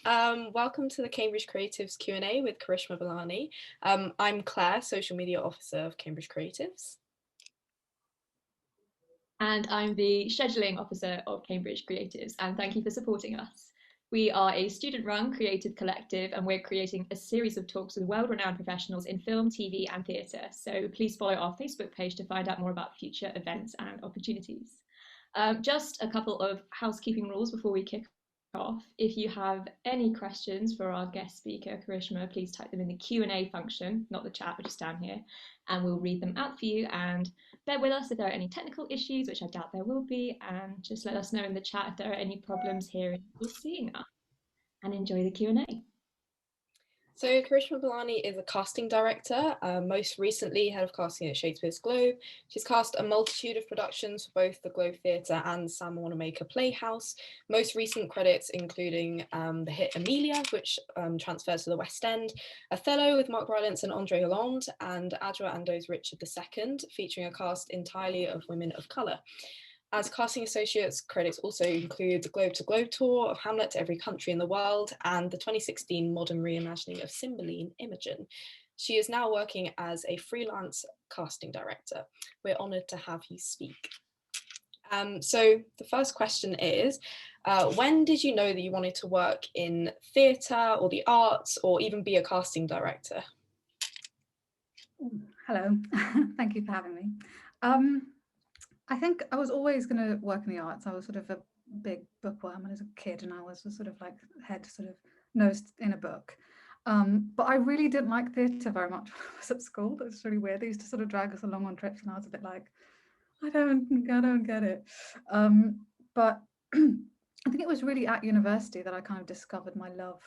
Welcome to the Cambridge Creatives Q&A with Karishma Balani. I'm Claire, Social Media Officer of Cambridge Creatives. And I'm the Scheduling Officer of Cambridge Creatives, and thank you for supporting us. We are a student-run creative collective, and we're creating a series of talks with world-renowned professionals in film, TV, and theatre. So please follow our Facebook page to find out more about future events and opportunities. Just a couple of housekeeping rules before we kick off. If you have any questions for our guest speaker, Karishma, please type them in the Q&A function, not the chat, but just down here, and we'll read them out for you. And bear with us if there are any technical issues, which I doubt there will be, and just let us know in the chat if there are any problems hearing or seeing us. And enjoy the Q&A. So Karishma Balani is a casting director, most recently head of casting at Shakespeare's Globe. She's cast a multitude of productions for both the Globe Theatre and Sam Wanamaker Playhouse. Most recent credits including the hit Emilia, which transfers to the West End, Othello with Mark Rylance and André, Holland, and Adjoa Andoh's Richard II, featuring a cast entirely of women of colour. As casting associates, credits also include the Globe to Globe tour of Hamlet to every country in the world and the 2016 modern reimagining of Cymbeline, Imogen. She is now working as a freelance casting director. We're honoured to have you speak. So the first question is, when did you know that you wanted to work in theatre or the arts or even be a casting director? Hello, thank you for having me. I think I was always going to work in the arts. I was sort of a big bookworm as a kid, and I was sort of like head sort of nose in a book. But I really didn't like theatre very much when I was at school. It was really weird. They used to sort of drag us along on trips, and I was a bit like, I don't get it. But I think it was really at university that I kind of discovered my love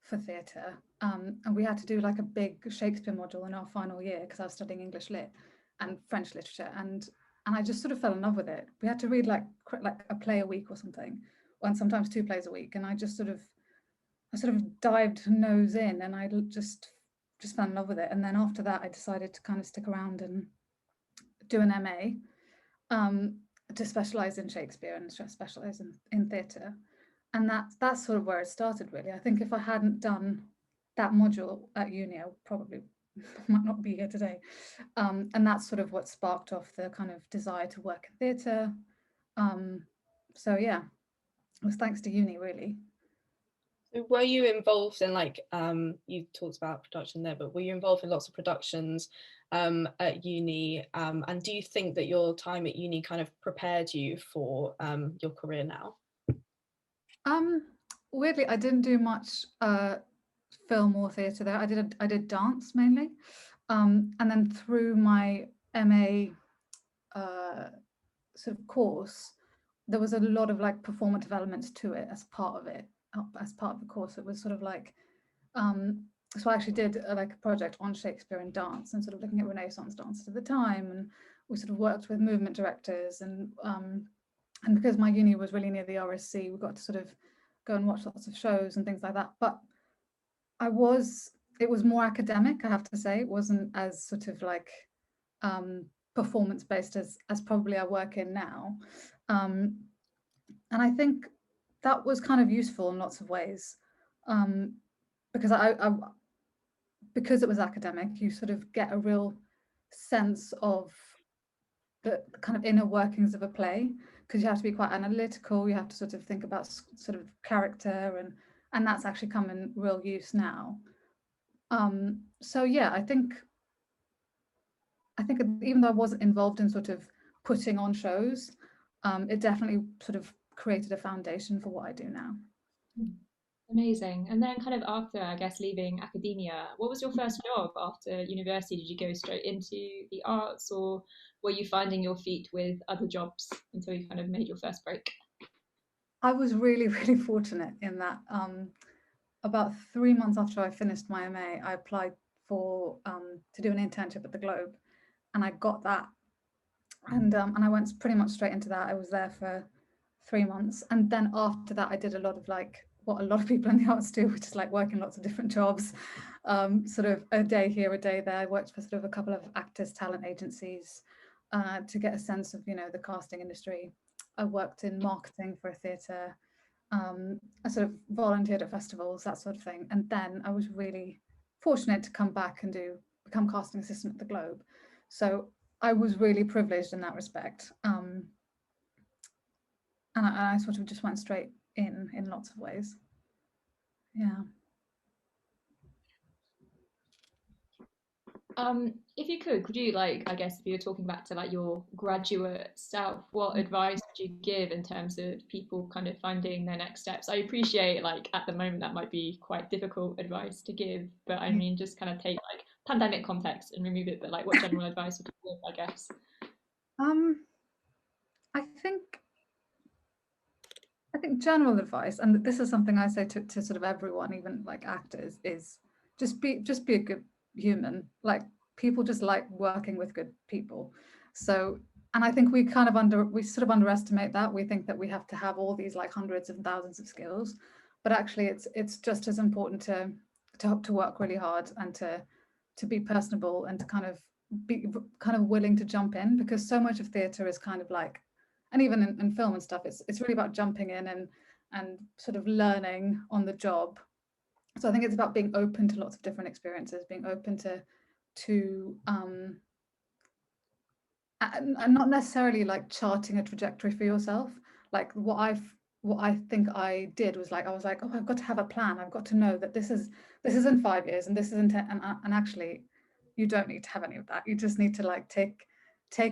for theatre. And we had to do like a big Shakespeare module in our final year because I was studying English Lit and French literature, and I just sort of fell in love with it. We had to read like a play a week or something, and sometimes 2 plays a week, and I sort of dived nose in, and I just fell in love with it. And then after that, I decided to kind of stick around and do an MA to specialise in Shakespeare and specialise in theatre. And that's sort of where it started, really. I think if I hadn't done that module at uni, I probably might not be here today. And that's sort of what sparked off the kind of desire to work in theatre. So yeah, it was thanks to uni, really. So were you involved in, like, you talked about production there, but were you involved in lots of productions at uni? And do you think that your time at uni kind of prepared you for your career now? Weirdly, I didn't do much film or theatre there. I did dance mainly, and then through my MA sort of course, there was a lot of like performative elements to it as part of it. As part of the course, it was sort of like so I actually did like a project on Shakespeare and dance, and sort of looking at Renaissance dances at the time, and we sort of worked with movement directors, and because my uni was really near the RSC, we got to sort of go and watch lots of shows and things like that. But it was more academic, I have to say. It wasn't as sort of like performance based as probably I work in now. And I think that was kind of useful in lots of ways, because because it was academic, you sort of get a real sense of the kind of inner workings of a play, because you have to be quite analytical. You have to sort of think about sort of character, and that's actually come in real use now. So yeah, I think even though I wasn't involved in sort of putting on shows, it definitely sort of created a foundation for what I do now. Amazing. And then kind of after, I guess, leaving academia, what was your first job after university? Did you go straight into the arts, or were you finding your feet with other jobs until you kind of made your first break? I was really, really fortunate in that about 3 months after I finished my MA, I applied for to do an internship at the Globe, and I got that. And I went pretty much straight into that. I was there for 3 months, and then after that, I did a lot of like what a lot of people in the arts do, which is like working lots of different jobs, sort of a day here, a day there. I worked for sort of a couple of actors, talent agencies, to get a sense of, you know, the casting industry. I worked in marketing for a theatre. I sort of volunteered at festivals, that sort of thing. And then I was really fortunate to come back and become casting assistant at the Globe. So I was really privileged in that respect. And I sort of just went straight in lots of ways. Yeah. If you could you like, I guess if you're talking back to like your graduate self, what advice would you give in terms of people kind of finding their next steps? I appreciate like at the moment that might be quite difficult advice to give, but I mean just kind of take like pandemic context and remove it, but like what general advice would you give, I guess? I think general advice, and this is something I say to sort of everyone, even like actors, is just be a good human. Like people just like working with good people. So, and I think we sort of underestimate that. We think that we have to have all these like hundreds and thousands of skills, but actually it's just as important to work really hard and to be personable and to kind of be kind of willing to jump in, because so much of theatre is kind of like, and even in film and stuff, it's really about jumping in and sort of learning on the job. So I think it's about being open to lots of different experiences, being open to and not necessarily like charting a trajectory for yourself. Like what I think I did was like, I was like, oh, I've got to have a plan. I've got to know that this is in 5 years and this is in 10, and actually you don't need to have any of that. You just need to like take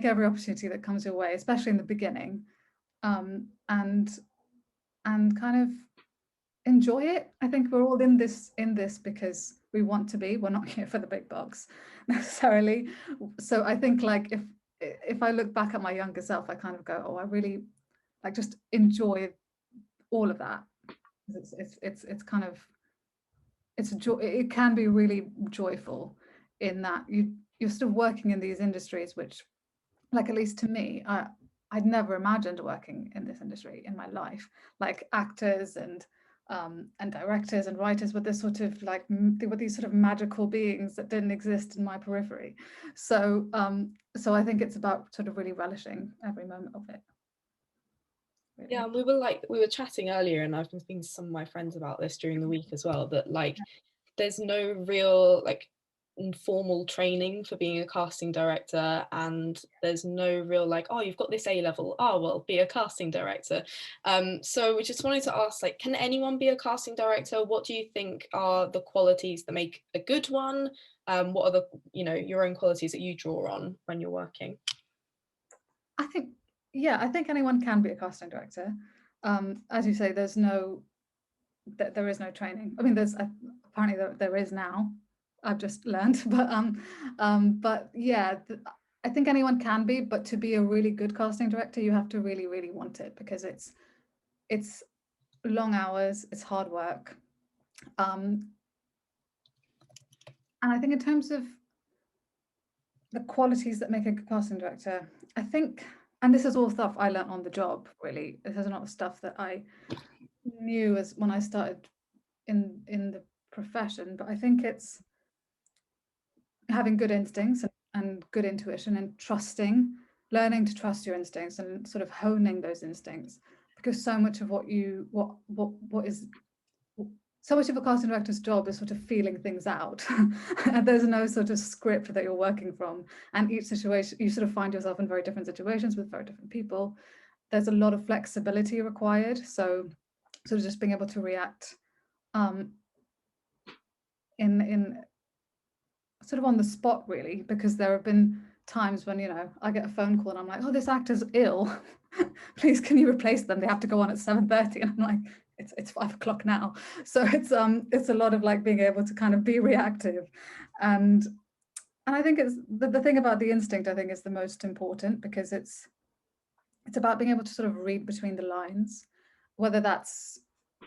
every opportunity that comes your way, especially in the beginning, and kind of enjoy it. I think we're all in this because we want to be. We're not here for the big bucks necessarily. So I think like if I look back at my younger self, I kind of go, oh, I really like just enjoy all of that. It's kind of it's a joy. It can be really joyful in that you're still working in these industries, which, like, at least to me, I'd never imagined working in this industry in my life. Like actors and directors and writers were this sort of like they were these sort of magical beings that didn't exist in my periphery. So so I think it's about sort of really relishing every moment of it. Really. Yeah, we were chatting earlier, and I've been speaking to some of my friends about this during the week as well, that like there's no real like informal training for being a casting director, and there's no real like, oh, you've got this A level, oh well, be a casting director. So we just wanted to ask, like, can anyone be a casting director? What do you think are the qualities that make a good one? What are the, your own qualities that you draw on when you're working? I think anyone can be a casting director. As you say, there is no training. I mean, there's apparently there is now. I've just learned, but yeah, I think anyone can be. But to be a really good casting director, you have to really, really want it, because it's long hours, it's hard work, and I think in terms of the qualities that make a good casting director, I think, and this is all stuff I learned on the job. Really, this is a lot of stuff that I knew as when I started in the profession, but I think it's having good instincts and good intuition, and learning to trust your instincts and sort of honing those instincts, because so much of so much of a casting director's job is sort of feeling things out. And there's no sort of script that you're working from, and each situation you sort of find yourself in very different situations with very different people. There's a lot of flexibility required, so sort of just being able to react in sort of on the spot, really, because there have been times when I get a phone call and I'm like, oh, this actor's ill, please can you replace them, they have to go on at 7:30, and I'm like, it's 5 o'clock now. So it's a lot of like being able to kind of be reactive, and I think it's the thing about the instinct, I think, is the most important, because it's about being able to sort of read between the lines, whether that's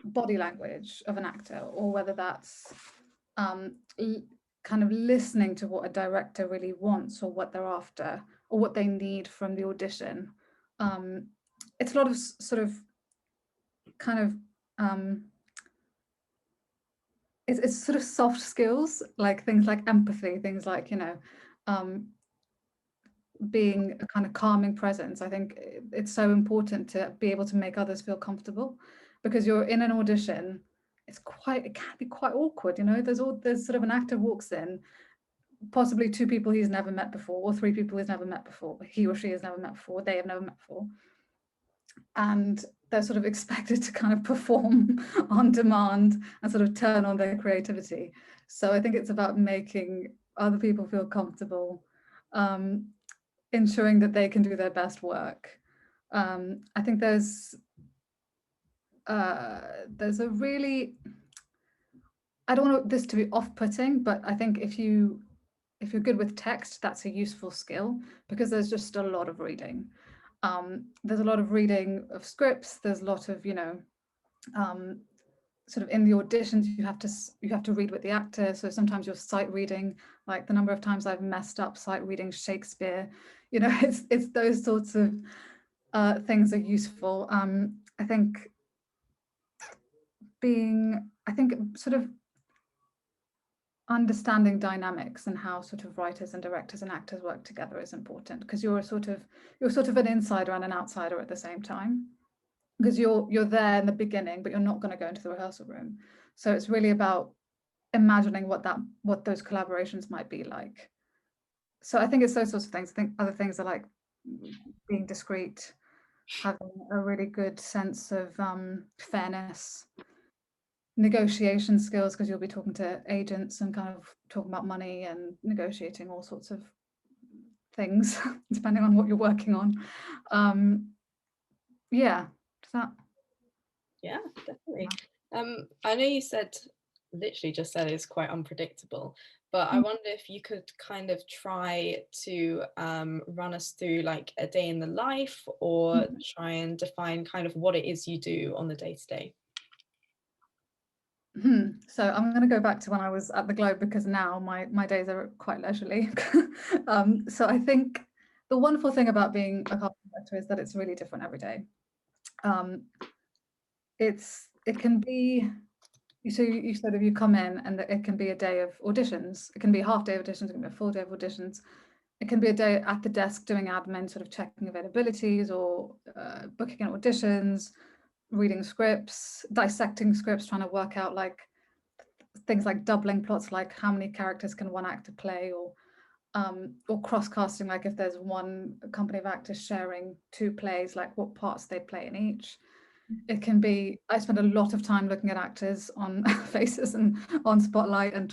body language of an actor, or whether that's kind of listening to what a director really wants, or what they're after, or what they need from the audition. It's a lot of sort of kind of it's sort of soft skills, like things like empathy, things like being a kind of calming presence. I think it's so important to be able to make others feel comfortable, because you're in an audition. It can be quite awkward, you know. There's sort of an actor walks in, possibly 2 people he's never met before, or 3 people he's never met before, he or she has never met before, they have never met before, and they're sort of expected to kind of perform on demand and sort of turn on their creativity. So I think it's about making other people feel comfortable, ensuring that they can do their best work. I think there's a really, I don't want this to be off-putting, but I think if you're good with text, that's a useful skill, because there's just a lot of reading. There's a lot of reading of scripts. There's a lot of, you know, sort of in the auditions, you have to read with the actor. So sometimes you're sight reading, like the number of times I've messed up sight reading Shakespeare. You know, it's those sorts of things are useful. I think sort of understanding dynamics and how sort of writers and directors and actors work together is important, because you're sort of an insider and an outsider at the same time, because you're there in the beginning, but you're not going to go into the rehearsal room. So it's really about imagining what those collaborations might be like. So I think it's those sorts of things. I think other things are like being discreet, having a really good sense of fairness, negotiation skills, because you'll be talking to agents and kind of talking about money and negotiating all sorts of things depending on what you're working on. Yeah, does that? Yeah, definitely. I know you literally just said it's quite unpredictable, but I wonder if you could kind of try to run us through like a day in the life, or try and define kind of what it is you do on the day-to-day. So I'm going to go back to when I was at the Globe, because now my days are quite leisurely. So I think the wonderful thing about being a casting director is that it's really different every day. It can be, so you sort of, you come in and it can be a day of auditions. It can be a half day of auditions, it can be a full day of auditions. It can be a day at the desk doing admin, sort of checking availabilities, or booking in auditions, reading scripts, dissecting scripts, trying to work out like things like doubling plots, like how many characters can one actor play, or cross-casting, like if there's one company of actors sharing 2 plays, like what parts they play in each. It can be, I spend a lot of time looking at actors on Faces and on Spotlight, and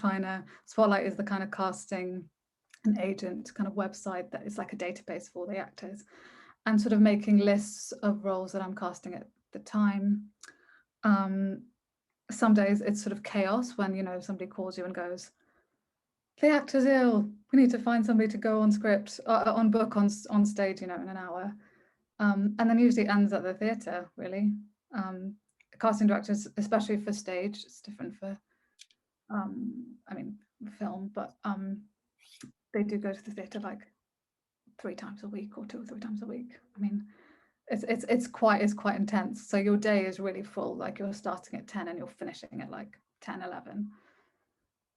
Spotlight is the kind of casting and agent kind of website that is like a database for the actors, and sort of making lists of roles that I'm casting at the time. Some days it's sort of chaos when, you know, somebody calls you and goes, the actor's ill, we need to find somebody to go on script, on book, on stage, you know, in an hour. And then usually it ends at the theatre, really. Casting directors, especially for stage, it's different for, I mean, film, but they do go to the theatre like 3 times a week, or 2 or 3 times a week. I mean, it's quite intense. So your day is really full, like you're starting at 10 and you're finishing at like 10, 11.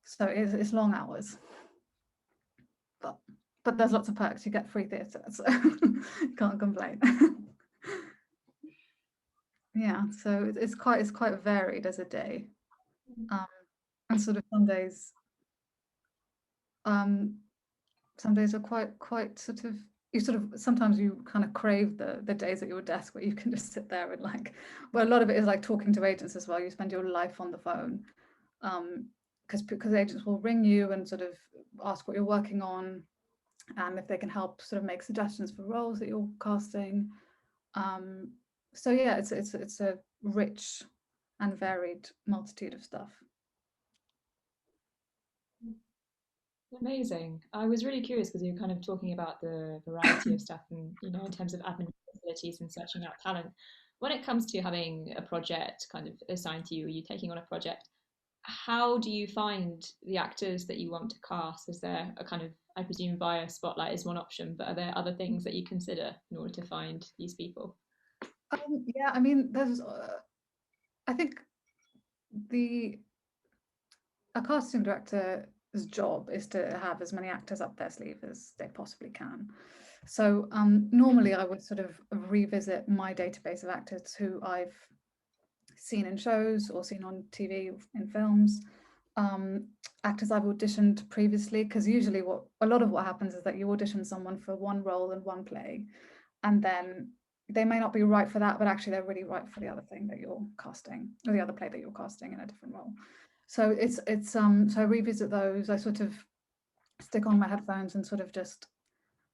So it's long hours, but there's lots of perks. You get free theatre, so you can't complain. Yeah, so it's quite varied as a day, and sort of some days are quite sort of, sometimes you kind of crave the days at your desk where you can just sit there and like, well, a lot of it is like talking to agents as well. You spend your life on the phone, because agents will ring you and sort of ask what you're working on, and if they can help sort of make suggestions for roles that you're casting. So yeah, it's a rich and varied multitude of stuff. Amazing. I was really curious because you were kind of talking about the variety of stuff, and you know, in terms of admin facilities and searching out talent. When it comes to having a project kind of assigned to you, or you taking on a project, how do you find the actors that you want to cast? Is there a kind of, I presume via Spotlight is one option, but are there other things that you consider in order to find these people? Yeah, I mean, there's, I think a casting director's job is to have as many actors up their sleeve as they possibly can. So normally I would sort of revisit my database of actors who I've seen in shows or seen on TV, in films. Actors I've auditioned previously, because usually a lot of what happens is that you audition someone for one role in one play, and then they may not be right for that, but actually they're really right for the other thing that you're casting, or the other play that you're casting in a different role. So so I revisit those. I sort of stick on my headphones and sort of just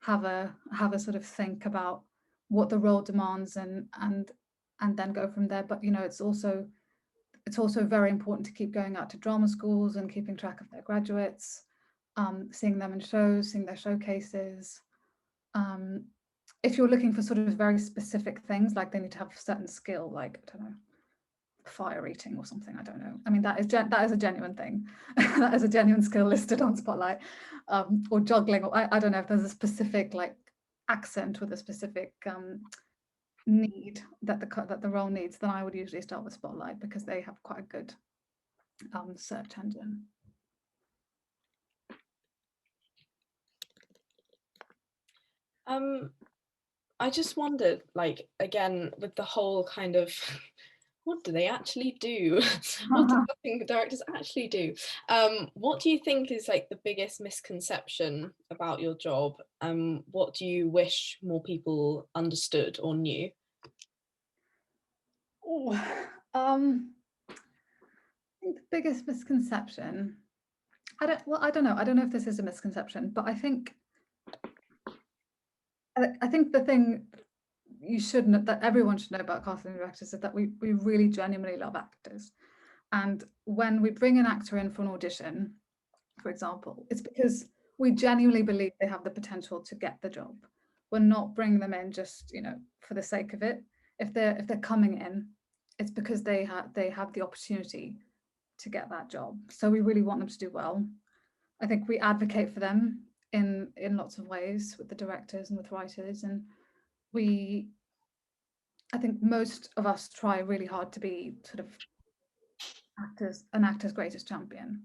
have a sort of think about what the role demands, and then go from there. But it's also very important to keep going out to drama schools and keeping track of their graduates, seeing them in shows, seeing their showcases. If you're looking for sort of very specific things, like they need to have a certain skill, like, I don't know, fire eating or something, I don't know. I mean, that is a genuine thing. That is a genuine skill listed on Spotlight. Or juggling, or I don't know if there's a specific like accent with a specific need that the role needs, then I would usually start with Spotlight, because they have quite a good search engine. I just wondered, like, again, with the whole kind of what do they actually do? What do casting directors actually do? What do you think is like the biggest misconception about your job? What do you wish more people understood or knew? I think the biggest misconception, I don't know if this is a misconception, but I think the thing that everyone should know about casting directors is that we really genuinely love actors. And when we bring an actor in for an audition, for example, it's because we genuinely believe they have the potential to get the job. We're not bringing them in just, for the sake of it. If they're coming in, it's because they have the opportunity to get that job. So we really want them to do well. I think we advocate for them in lots of ways with the directors and with writers, and I think most of us try really hard to be sort of an actor's greatest champion.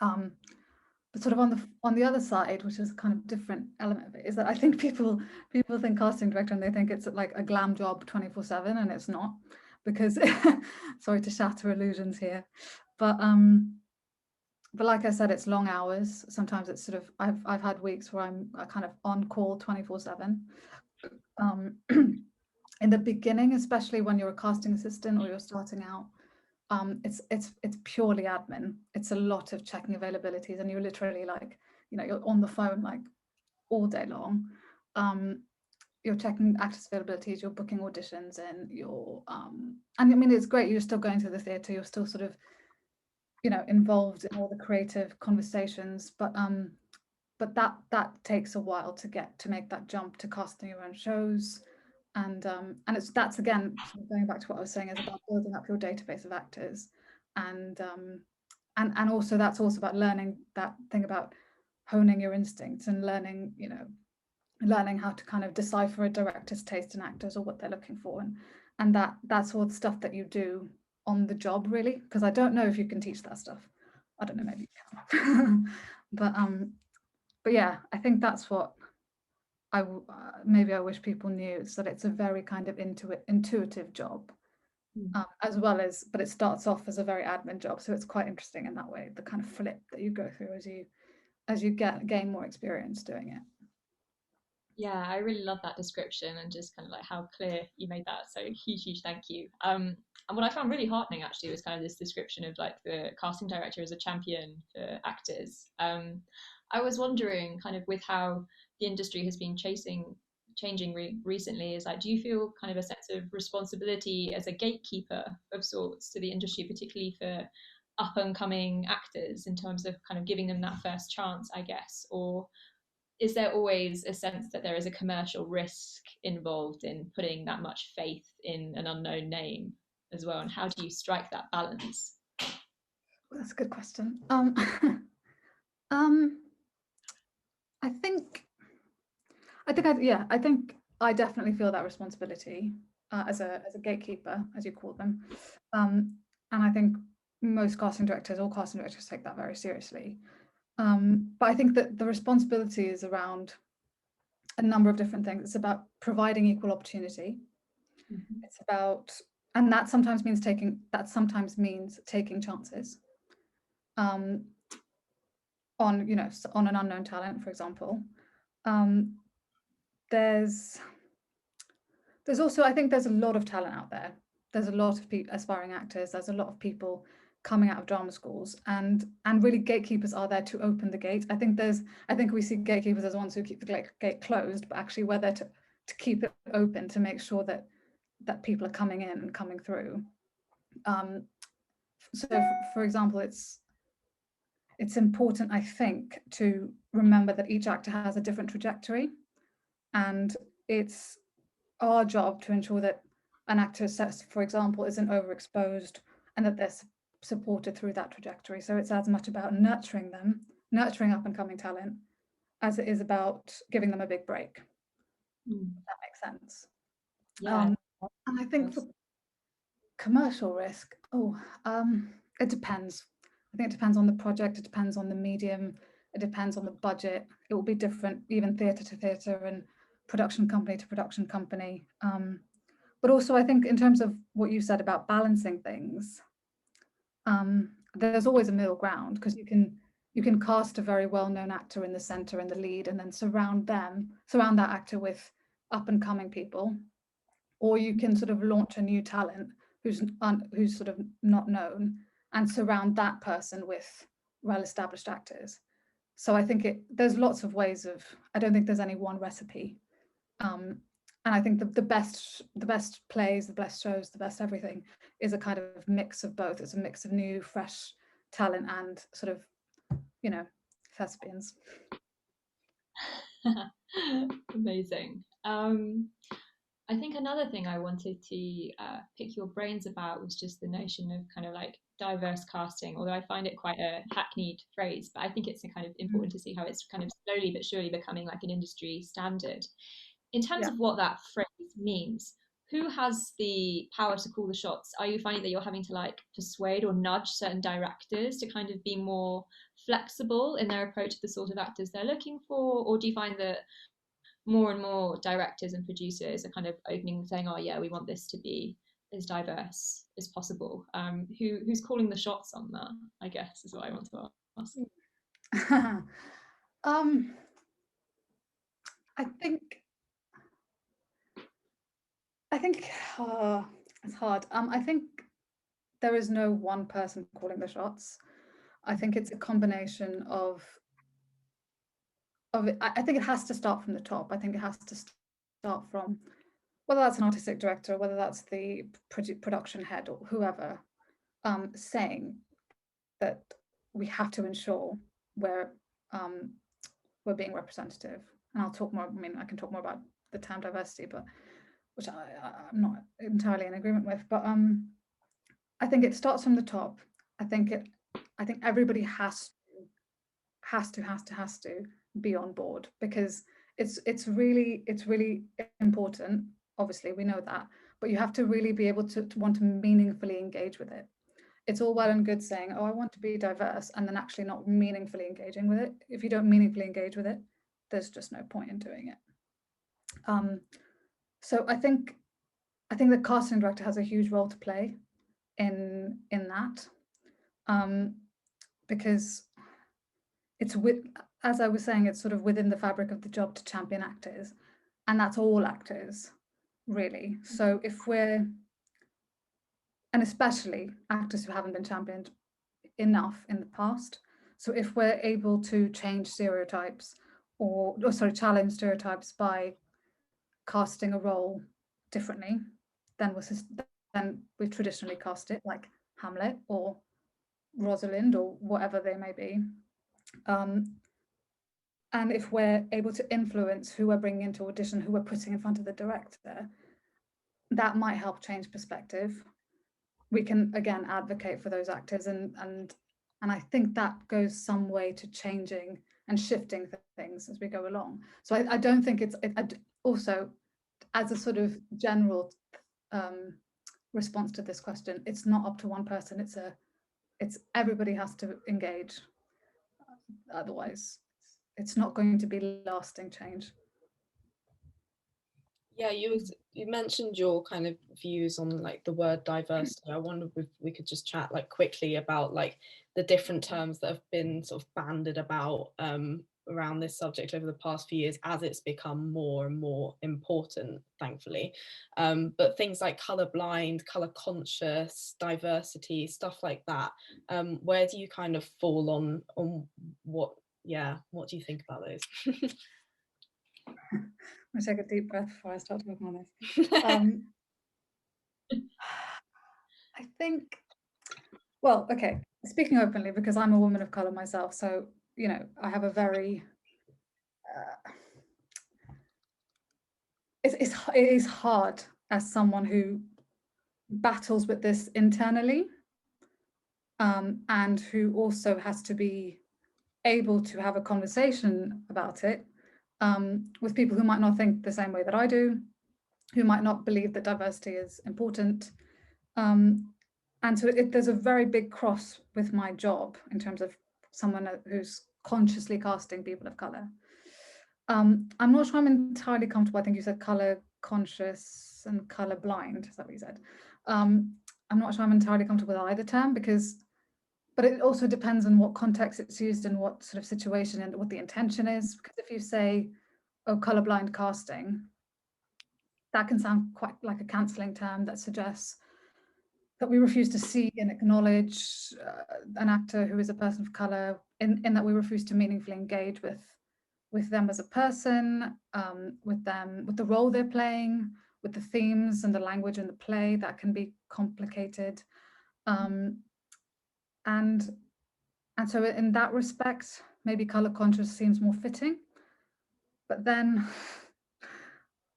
But sort of on the other side, which is kind of different element of it, is that I think people think casting director and they think it's like a glam job 24/7, and it's not, because sorry to shatter illusions here, but like I said, it's long hours. Sometimes it's sort of I've had weeks where I'm kind of on call 24/7. In the beginning, especially when you're a casting assistant or you're starting out, it's purely admin. It's a lot of checking availabilities, and you're literally like, you're on the phone like all day long. You're checking actors' availabilities, you're booking auditions, and and I mean, it's great. You're still going to the theatre. You're still sort of, involved in all the creative conversations, but that takes a while to make that jump to casting your own shows. And that's again going back to what I was saying, is about building up your database of actors, and also that's also about learning that thing about honing your instincts and learning how to kind of decipher a director's taste in actors or what they're looking for, and that's all the stuff that you do on the job, really, because I don't know if you can teach that stuff. I don't know, maybe you can. but yeah, I think that's what maybe I wish people knew, is that it's a very kind of intuitive job, as well as, but it starts off as a very admin job, so it's quite interesting in that way, the kind of flip that you go through as you gain more experience doing it. Yeah, I really love that description, and just kind of like how clear you made that. So huge thank you. And what I found really heartening actually was kind of this description of like the casting director as a champion for actors. I was wondering, kind of with how the industry has been changing recently, is like, do you feel kind of a sense of responsibility as a gatekeeper of sorts to the industry, particularly for up and coming actors, in terms of kind of giving them that first chance, I guess? Or is there always a sense that there is a commercial risk involved in putting that much faith in an unknown name as well? And how do you strike that balance? Well, that's a good question. I think I definitely feel that responsibility as a gatekeeper, as you call them, and I think most casting directors, all casting directors, take that very seriously. But I think that the responsibility is around a number of different things. It's about providing equal opportunity. It's about and that sometimes means taking chances on, you know, on an unknown talent, for example. There's also, I think there's a lot of talent out there. There's a lot of aspiring actors. There's a lot of people coming out of drama schools, and really gatekeepers are there to open the gate. I think we see gatekeepers as ones who keep the gate closed, but actually we're there to keep it open, to make sure that people are coming in and coming through. So for example, it's important, I think, to remember that each actor has a different trajectory, and it's our job to ensure that an actor, for example, isn't overexposed, and that they're supported through that trajectory. So it's as much about nurturing up and coming talent, as it is about giving them a big break. If that makes sense. Yeah. And I think for commercial risk, it depends. I think it depends on the project, it depends on the medium, it depends on the budget. It will be different, even theatre to theatre and production company to production company. But also, I think in terms of what you said about balancing things, there's always a middle ground, because you can cast a very well-known actor in the centre and the lead, and then surround that actor with up-and-coming people, or you can sort of launch a new talent who's sort of not known, and surround that person with well-established actors. So I think there's lots of ways of. I don't think there's any one recipe. And I think the best plays, the best shows, the best everything is a kind of mix of both. It's a mix of new, fresh talent and sort of, you know, thespians. Amazing. I think another thing I wanted to pick your brains about was just the notion of kind of like diverse casting, although I find it quite a hackneyed phrase, but I think it's kind of important to see how it's kind of slowly but surely becoming like an industry standard. In terms of what that phrase means, who has the power to call the shots? Are you finding that you're having to like persuade or nudge certain directors to kind of be more flexible in their approach to the sort of actors they're looking for? Or do you find that more and more directors and producers are kind of opening, saying, oh yeah, we want this to be as diverse as possible? Who's calling the shots on that, I guess, is what I want to ask. I think it's hard. I think there is no one person calling the shots. I think it's a combination of it. I think it has to start from the top. I think it has to start from, whether that's an artistic director, whether that's the production head or whoever, saying that we have to ensure we're being representative. And I'll talk more. I mean, I can talk more about the term diversity, but which I'm not entirely in agreement with. But I think it starts from the top. I think everybody has to be on board, because it's really important. Obviously, we know that, but you have to really be able to want to meaningfully engage with it. It's all well and good saying, oh, I want to be diverse, and then actually not meaningfully engaging with it. If you don't meaningfully engage with it, there's just no point in doing it. So I think the casting director has a huge role to play in that, because it's as I was saying, it's sort of within the fabric of the job to champion actors, and that's all actors, really. So and especially actors who haven't been championed enough in the past. So if we're able to change stereotypes, challenge stereotypes by casting a role differently than we've traditionally cast it, like Hamlet or Rosalind or whatever they may be. And if we're able to influence who we're bringing into audition, who we're putting in front of the director, that might help change perspective. We can again advocate for those actors, and I think that goes some way to changing and shifting things as we go along. So I don't think it's also, as a sort of general response to this question, it's not up to one person. It's everybody has to engage. Otherwise, it's not going to be lasting change. Yeah, you mentioned your kind of views on like the word diversity. I wonder if we could just chat like quickly about like the different terms that have been sort of bandied about around this subject over the past few years as it's become more and more important, thankfully. But things like colourblind, colour conscious, diversity, stuff like that. Where do you kind of fall on what? Yeah, what do you think about those? I'm gonna take a deep breath before I start talking on this. I think, well, okay, speaking openly, because I'm a woman of colour myself, so, you know, I have a very, it is hard as someone who battles with this internally, and who also has to be able to have a conversation about it with people who might not think the same way that I do, who might not believe that diversity is important. And so there's a very big cross with my job in terms of someone who's consciously casting people of colour. I'm not sure I'm entirely comfortable. I think you said colour conscious and colour blind. Is that what you said? I'm not sure I'm entirely comfortable with either term but it also depends on what context it's used in, what sort of situation and what the intention is. Because if you say, oh, colourblind casting, that can sound quite like a cancelling term that suggests that we refuse to see and acknowledge an actor who is a person of colour, in that we refuse to meaningfully engage with them as a person, with the role they're playing, with the themes and the language in the play. That can be complicated. And so in that respect, maybe colour conscious seems more fitting. But then,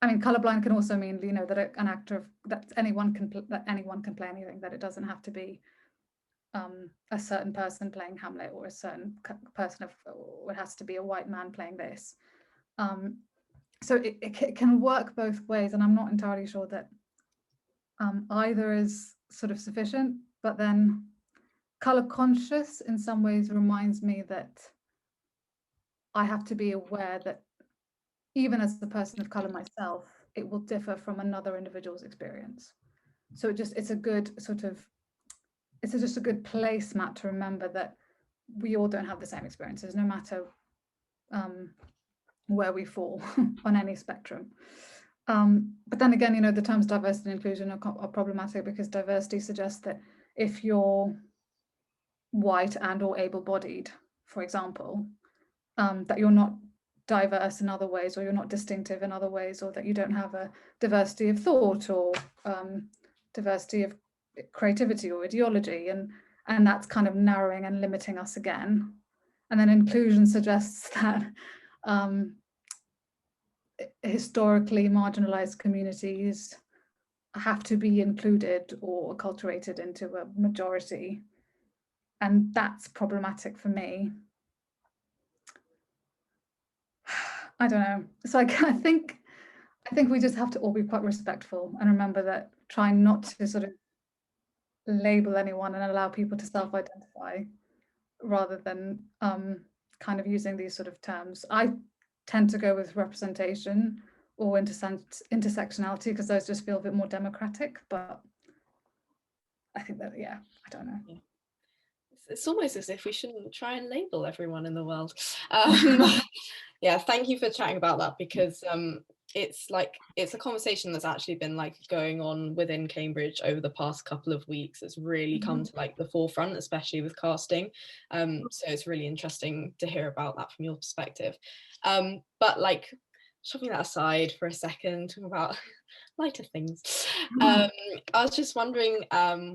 I mean, colourblind can also mean, you know, that an actor, that anyone can play anything, that it doesn't have to be a certain person playing Hamlet or a certain person or it has to be a white man playing this. So it can work both ways, and I'm not entirely sure that either is sort of sufficient. But then colour conscious in some ways reminds me that I have to be aware that even as the person of colour myself, it will differ from another individual's experience. So it's a good sort of, it's just a good placemat to remember that we all don't have the same experiences, no matter where we fall on any spectrum. But then again, you know, the terms diversity and inclusion are problematic, because diversity suggests that if you're white and or able-bodied, for example, that you're not diverse in other ways, or you're not distinctive in other ways, or that you don't have a diversity of thought or diversity of creativity or ideology, and that's kind of narrowing and limiting us again. And then inclusion suggests that historically marginalized communities have to be included or acculturated into a majority, and that's problematic for me. I don't know. So I think we just have to all be quite respectful and remember that trying not to sort of label anyone and allow people to self-identify rather than kind of using these sort of terms. I tend to go with representation or intersectionality, because those just feel a bit more democratic, but I think that, yeah, I don't know. Yeah. It's almost as if we shouldn't try and label everyone in the world. Yeah, thank you for chatting about that, because it's a conversation that's actually been like going on within Cambridge over the past couple of weeks. It's really come to like the forefront, especially with casting. So it's really interesting to hear about that from your perspective. But like, shoving that aside for a second, talking about lighter things. I was just wondering,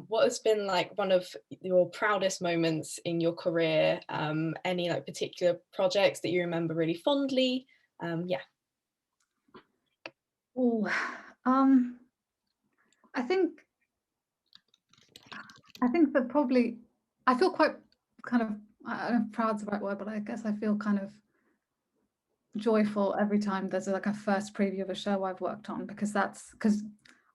what has been like one of your proudest moments in your career? Any like particular projects that you remember really fondly? Yeah. Oh, I think that probably, I feel quite kind of, I don't know if proud's the right word, but I guess I feel kind of joyful every time there's like a first preview of a show I've worked on, because I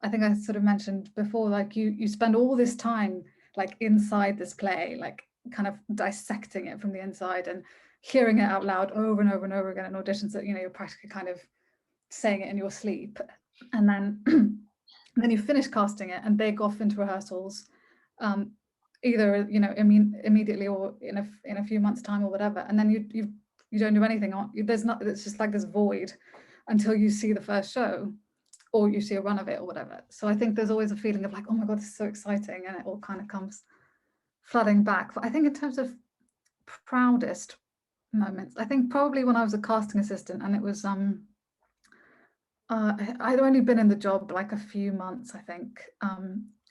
think I sort of mentioned before, like you spend all this time like inside this play, like kind of dissecting it from the inside and hearing it out loud over and over and over again in auditions, that, you know, you're practically kind of saying it in your sleep. and then and then you finish casting it and they go off into rehearsals, either immediately or in a few months' time or whatever, and then you don't do anything on. There's not. It's just like this void until you see the first show, or you see a run of it or whatever. So I think there's always a feeling of like, oh my god, this is so exciting, and it all kind of comes flooding back. But I think in terms of proudest moments, I think probably when I was a casting assistant, and it was I'd only been in the job like a few months, I think,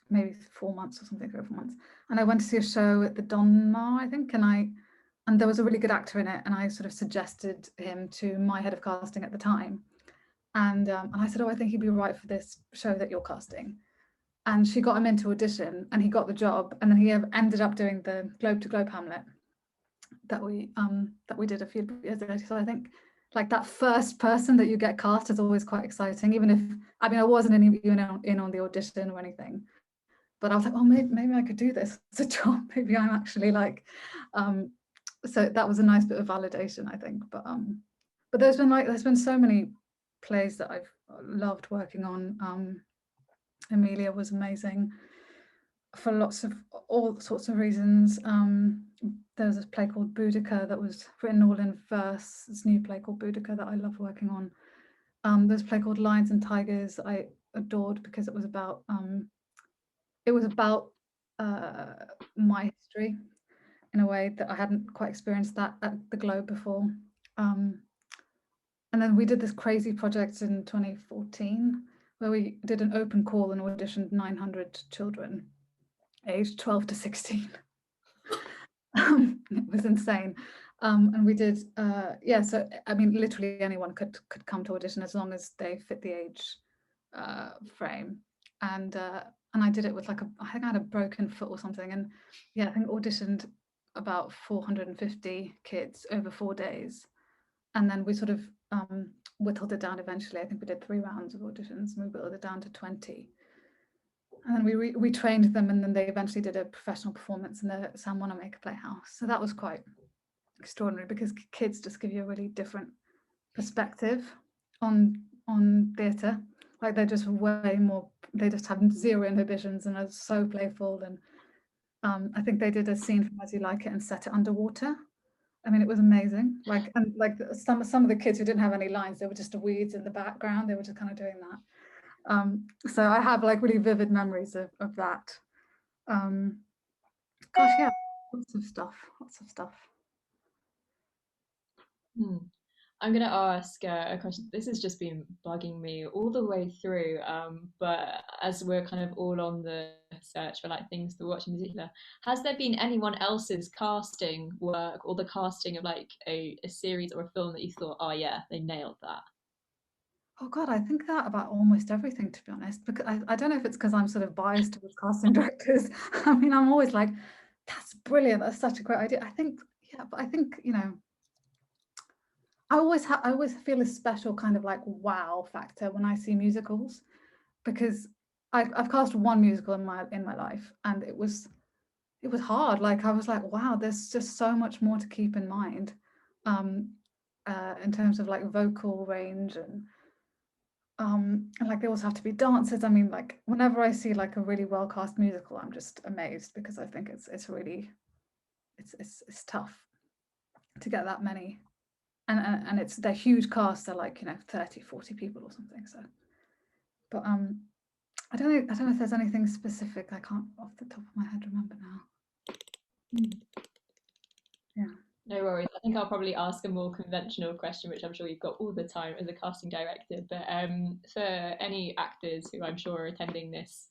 maybe 4 months or something, 3 or 4 months, and I went to see a show at the Donmar, I think, and there was a really good actor in it, and I sort of suggested him to my head of casting at the time, and I said, oh, I think he'd be right for this show that you're casting. And she got him into audition, and he got the job, and then he ended up doing the Globe to Globe Hamlet that we did a few years ago. So I think like that first person that you get cast is always quite exciting, even if I wasn't in on the audition or anything, but I was like, oh, maybe I could do this as a job. Maybe I'm actually like, so that was a nice bit of validation, I think. But there's been so many plays that I've loved working on. Emilia was amazing for all sorts of reasons. There was this play called Boudica that was written all in verse. This new play called Boudica that I love working on. There's a play called Lions and Tigers that I adored because it was about my history in a way that I hadn't quite experienced that at the Globe before. And then we did this crazy project in 2014 where we did an open call and auditioned 900 children aged 12 to 16. It was insane. And we did, so I mean, literally anyone could come to audition as long as they fit the age frame. And I did it with like I think I had a broken foot or something. And yeah, I think auditioned about 450 kids over 4 days. And then we sort of whittled it down eventually. I think we did 3 rounds of auditions and we whittled it down to 20. And then we trained them, and then they eventually did a professional performance in the Wanamaker Playhouse. So that was quite extraordinary because kids just give you a really different perspective on theatre. Like they're just way more, they just have zero inhibitions and are so playful. And I think they did a scene from As You Like It and set it underwater. I mean, it was amazing. Like, and like some of the kids who didn't have any lines, they were just weeds in the background. They were just kind of doing that. So I have like really vivid memories of that. Gosh, yeah, lots of stuff. I'm going to ask a question. This has just been bugging me all the way through, but as we're kind of all on the search for like things to watch in particular, has there been anyone else's casting work or the casting of like a series or a film that you thought, oh yeah, they nailed that? Oh God, I think that about almost everything, to be honest, because I don't know if it's because I'm sort of biased towards casting directors. I mean, I'm always like, that's brilliant, that's such a great idea. I think, yeah, but I think, I always feel a special kind of like wow factor when I see musicals, because I've cast one musical in my life, and it was hard. Like I was like, wow, there's just so much more to keep in mind, in terms of like vocal range and like they also have to be dancers. I mean, like whenever I see like a really well cast musical, I'm just amazed because I think it's really it's tough to get that many, and it's they're huge casts. They're like 30, 40 people or something. So, but I don't know if there's anything specific. I can't off the top of my head remember now. Yeah. No worries. I think I'll probably ask a more conventional question, which I'm sure you've got all the time as a casting director. But for any actors who I'm sure are attending this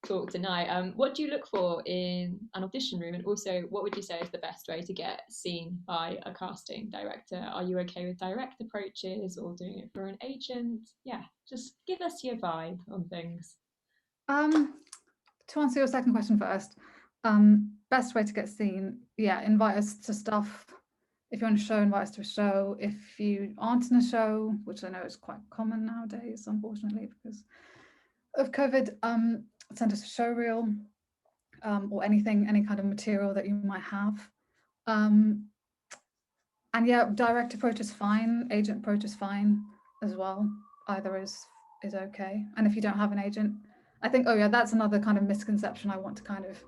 talk tonight, what do you look for in an audition room? And also, what would you say is the best way to get seen by a casting director? Are you okay with direct approaches or doing it for an agent? Yeah, just give us your vibe on things. To answer your second question first, best way to get seen, yeah, invite us to stuff. If you're on a show, invite us to a show. If you aren't in a show, which I know is quite common nowadays, unfortunately, because of COVID, send us a show reel, or any kind of material that you might have. And yeah, direct approach is fine, agent approach is fine as well. Either is is okay. And if you don't have an agent, I think, oh yeah, that's another kind of misconception I want to kind of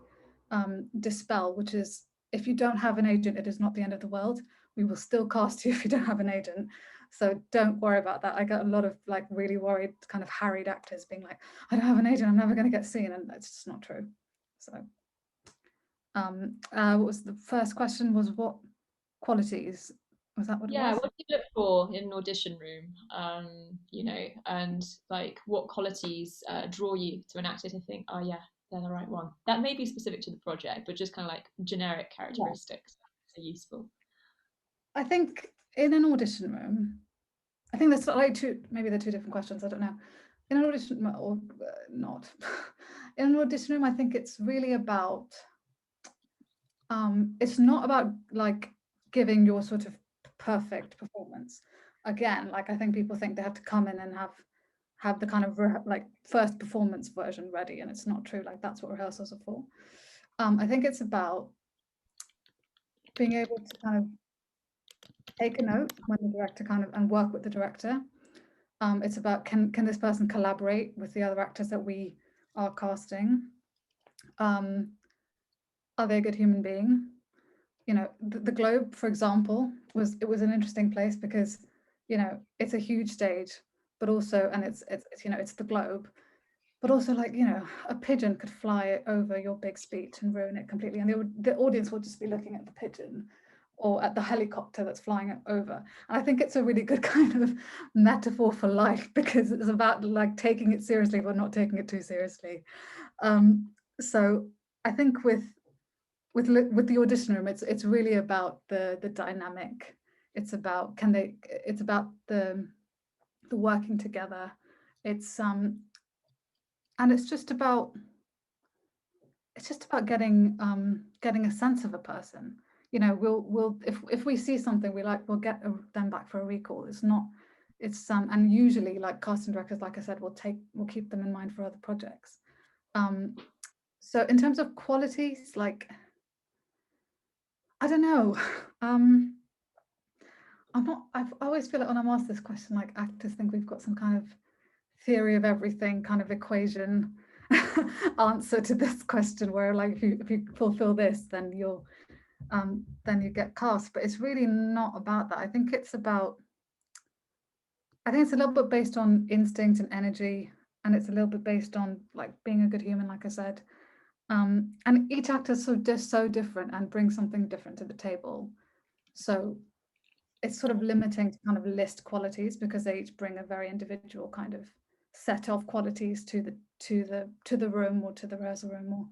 dispel, which is if you don't have an agent, it is not the end of the world. We will still cast you if you don't have an agent. So don't worry about that. I get a lot of like really worried, kind of harried actors being like, I don't have an agent, I'm never going to get seen. And that's just not true. So what was the first question? Was what qualities? Was that what it was? What do you look for in an audition room? You know, and like what qualities draw you to an actor to think, oh yeah, they're the right one. That may be specific to the project, but just kind of like generic characteristics are useful. I think in an audition room, I think there's like maybe they're two different questions. I don't know. In an audition or not, in an audition room, I think it's really about. It's not about like giving your sort of perfect performance. Again, like I think people think they have to come in and have the kind of like first performance version ready, and it's not true. Like that's what rehearsals are for. I think it's about being able to kind of take a note when the director kind of and work with the director. It's about can this person collaborate with the other actors that we are casting? Are they a good human being? You know, the Globe, for example, was an interesting place because, you know, it's a huge stage, but also, and it's you know, it's the Globe, but also like, you know, a pigeon could fly over your big speech and ruin it completely, and the audience will just be looking at the pigeon or at the helicopter that's flying over. And I think it's a really good kind of metaphor for life because it's about like taking it seriously but not taking it too seriously. So I think with the audition room, it's really about the dynamic. It's about it's about the working together. It's and it's just about getting getting a sense of a person. You know, we'll if we see something we like, we'll get them back for a recall. It's not, it's and usually like casting directors, like I said, we'll keep them in mind for other projects. So in terms of qualities, like I don't know. I always feel like when I'm asked this question, like actors think we've got some kind of theory of everything kind of equation answer to this question where like if you fulfill this, then you get cast. But it's really not about that. I think it's a little bit based on instinct and energy, and it's a little bit based on like being a good human, like I said. And each actor is so different and brings something different to the table. So it's sort of limiting to kind of list qualities because they each bring a very individual kind of set of qualities to the room or to the rehearsal room. Or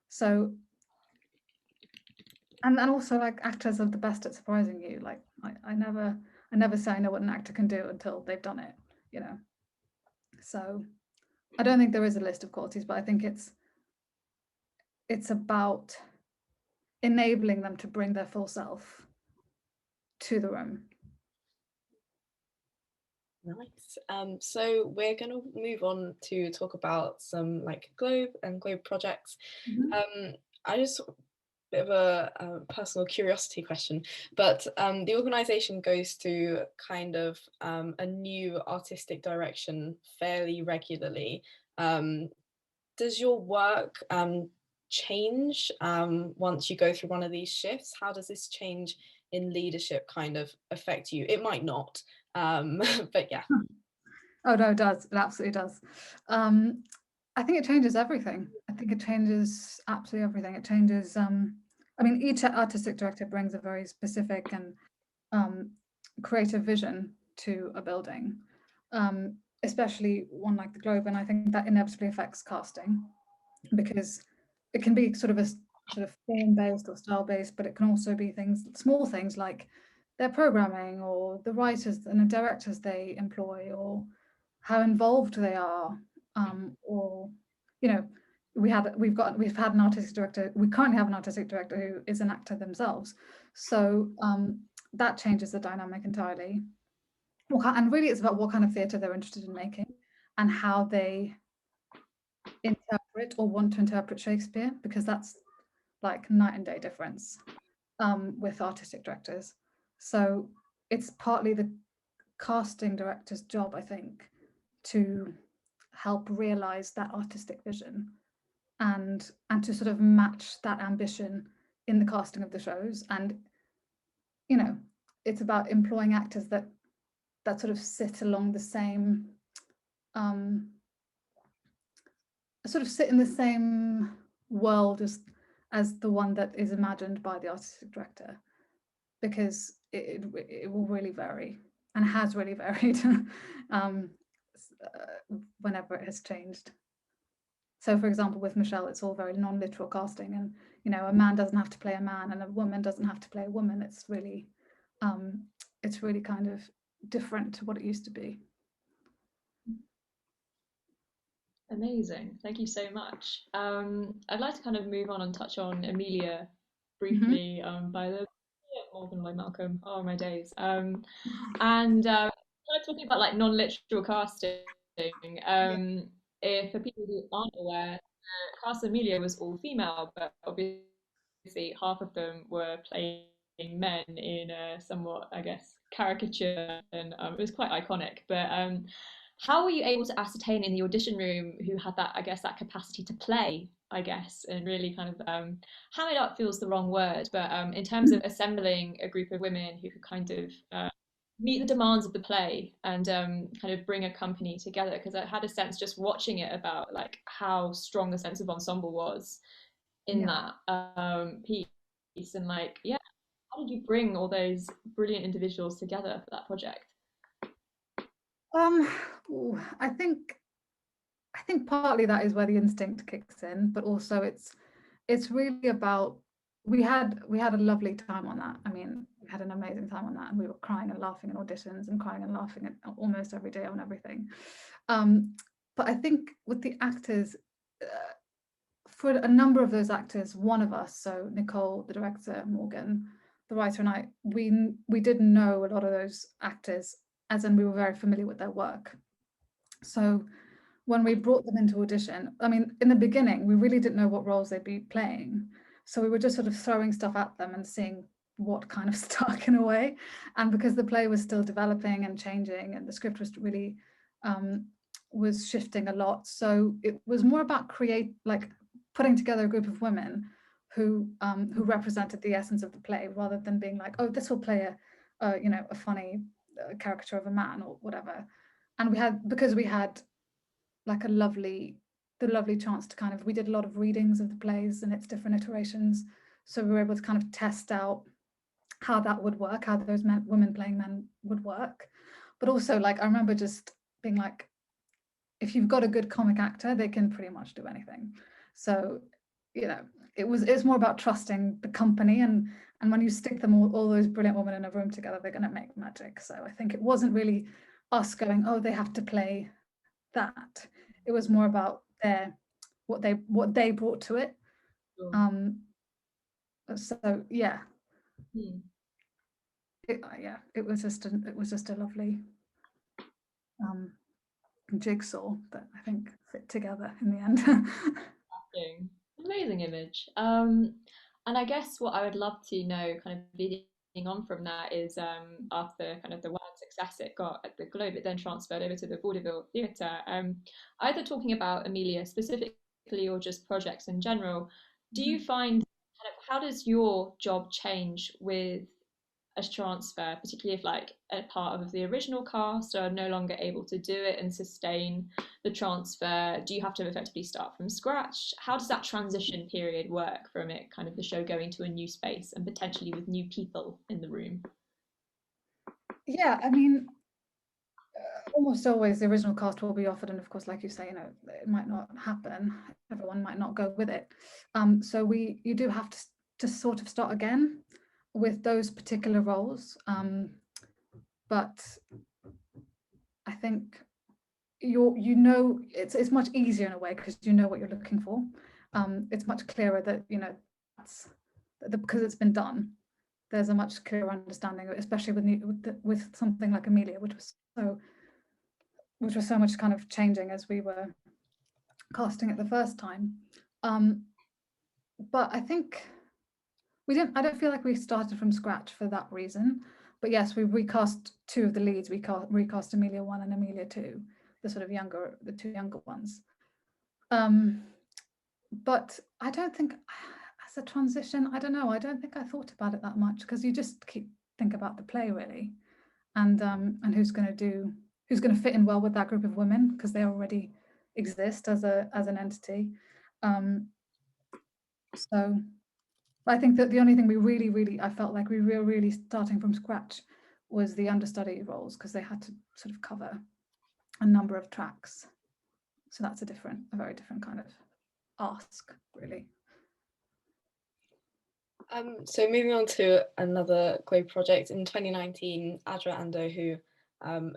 so, and also like actors are the best at surprising you. Like I never say I know what an actor can do until they've done it, you know. So I don't think there is a list of qualities, but I think it's about enabling them to bring their full self to the room. Nice. So we're going to move on to talk about some like Globe and Globe projects. I just bit of a personal curiosity question, but the organisation goes through kind of a new artistic direction fairly regularly. Does your work change once you go through one of these shifts? How does this change in leadership kind of affect you? It might not, but yeah. Oh no, it does. It absolutely does. I think it changes everything. I think it changes absolutely everything. It changes. I mean, each artistic director brings a very specific and creative vision to a building, especially one like the Globe. And I think that inevitably affects casting because it can be sort of form-based or style-based, but it can also be small things like their programming or the writers and the directors they employ or how involved they are, or you know, we've had an artistic director. We currently have an artistic director who is an actor themselves, so that changes the dynamic entirely. And really, it's about what kind of theatre they're interested in making and how they interpret or want to interpret Shakespeare, because that's like night and day difference with artistic directors. So it's partly the casting director's job, I think, to help realize that artistic vision and to sort of match that ambition in the casting of the shows. And you know, it's about employing actors that sort of sit along the same sort of sit in the same world as the one that is imagined by the artistic director, because it will really vary and has really varied whenever it has changed. So for example, with Michelle, it's all very non-literal casting, and you know, a man doesn't have to play a man and a woman doesn't have to play a woman. It's really kind of different to what it used to be. Amazing, thank you so much. I'd like to kind of move on and touch on Emilia briefly, by the Morgan Lloyd Malcolm. Oh my days. And kind of talking about like non-literal casting. If for people who aren't aware, cast of Emilia was all female, but obviously half of them were playing men in a somewhat, I guess, caricature, and it was quite iconic. But how were you able to ascertain in the audition room who had that, I guess, that capacity to play, I guess, and really kind of ham it up feels the wrong word, but in terms of assembling a group of women who could kind of meet the demands of the play and kind of bring a company together? Because I had a sense just watching it about like how strong the sense of ensemble was in that piece, and like, yeah, how did you bring all those brilliant individuals together for that project? I think partly that is where the instinct kicks in, but also it's really about, we had a lovely time on that. I mean, we had an amazing time on that, and we were crying and laughing in auditions and crying and laughing at almost every day on everything. But I think with the actors, for a number of those actors, one of us, so Nicole, the director, Morgan, the writer, and I, we did know a lot of those actors, as in we were very familiar with their work. So when we brought them into audition, I mean, in the beginning, we really didn't know what roles they'd be playing. So we were just sort of throwing stuff at them and seeing what kind of stuck in a way. And because the play was still developing and changing, and the script was really was shifting a lot. So it was more about putting together a group of women who represented the essence of the play, rather than being like, oh, this will play a funny caricature of a man or whatever. And because we had like the lovely chance to kind of, we did a lot of readings of the plays and its different iterations, so we were able to kind of test out how that would work, how those women playing men would work. But also, like, I remember just being like, if you've got a good comic actor, they can pretty much do anything. So, you know, it's more about trusting the company, and when you stick them all those brilliant women in a room together, they're going to make magic. So I think it wasn't really us going, oh, they have to play that. It was more about what they brought to it. Sure. So yeah. It was just a lovely jigsaw that I think fit together in the end. Amazing image. And I guess what I would love to know, kind of leading on from that, is after kind of the wide success it got at the Globe, it then transferred over to the Vaudeville Theatre. Either talking about Emilia specifically or just projects in general, do you find kind of, how does your job change with a transfer, particularly if like a part of the original cast are no longer able to do it and sustain the transfer? Do you have to effectively start from scratch? How does that transition period work from it kind of the show going to a new space and potentially with new people in the room? Yeah, I mean, almost always the original cast will be offered, and of course, like you say, you know, it might not happen. Everyone might not go with it. So you do have to sort of start again with those particular roles. But I think it's much easier in a way, because you know what you're looking for. It's much clearer that, you know, because it's been done. There's a much clearer understanding, especially with something like Emilia, which was so much kind of changing as we were casting it the first time. But I think I don't feel like we started from scratch for that reason. But yes, we recast two of the leads. We recast Emilia 1 and Emilia 2. the sort of the two younger ones. But I don't think, as a transition, I don't know, I don't think I thought about it that much, because you just think about the play really, and who's going to fit in well with that group of women, because they already exist as an entity. So I think that the only thing we really I felt like we were really starting from scratch was the understudy roles, because they had to sort of cover a number of tracks. So that's a very different kind of ask, really. So moving on to another Globe project in 2019, Adjoa Andoh, who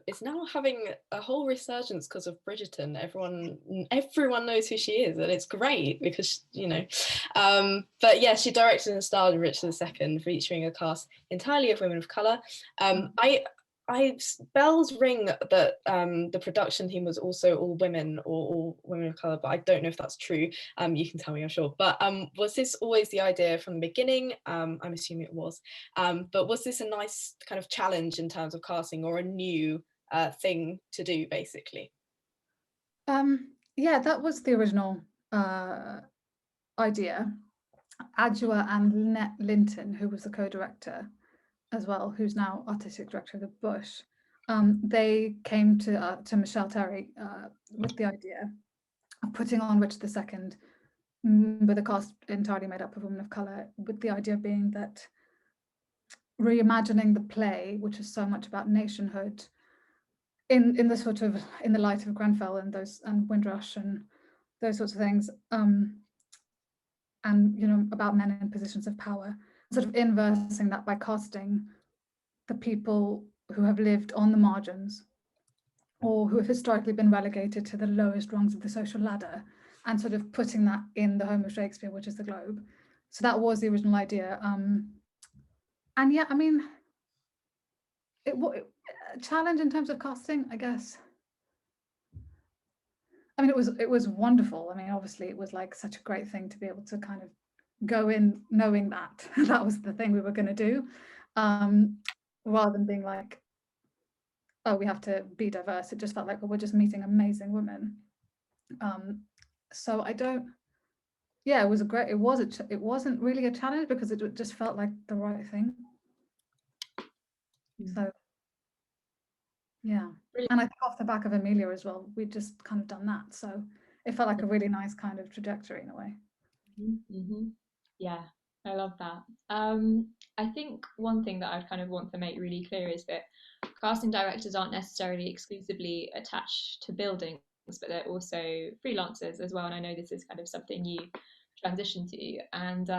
is now having a whole resurgence because of Bridgerton. Everyone knows who she is, and it's great because, you know. But yeah, she directed and starred in Richard II, featuring a cast entirely of women of colour. Bells ring that the production team was also all women or all women of colour, but I don't know if that's true. You can tell me, I'm sure. But was this always the idea from the beginning? I'm assuming it was. But was this a nice kind of challenge in terms of casting, or a new thing to do, basically? Yeah, that was the original idea. Adjoa and Lynette Linton, who was the co-director as well, who's now artistic director of the Bush, they came to Michelle Terry with the idea of putting on Richard II with a cast entirely made up of women of colour, with the idea being that reimagining the play, which is so much about nationhood, in the light of Grenfell and Windrush and those sorts of things, and about men in positions of power, sort of inversing that by casting the people who have lived on the margins, or who have historically been relegated to the lowest rungs of the social ladder, and sort of putting that in the home of Shakespeare, which is the Globe. So that was the original idea. And yeah, I mean, a challenge in terms of casting, I guess. I mean, it was wonderful. I mean, obviously, it was like such a great thing to be able to kind of go in knowing that that was the thing we were going to do, rather than being like, oh, we have to be diverse. It just felt like, well, we're just meeting amazing women. So I don't. Yeah, it was it wasn't really a challenge, because it just felt like the right thing. So yeah. Brilliant. And I think off the back of Emilia as well, we'd just kind of done that. So it felt like a really nice kind of trajectory in a way. Mm-hmm. Yeah, I love that. I think one thing that I kind of want to make really clear is that casting directors aren't necessarily exclusively attached to buildings, but they're also freelancers as well. And I know this is kind of something you transition to. And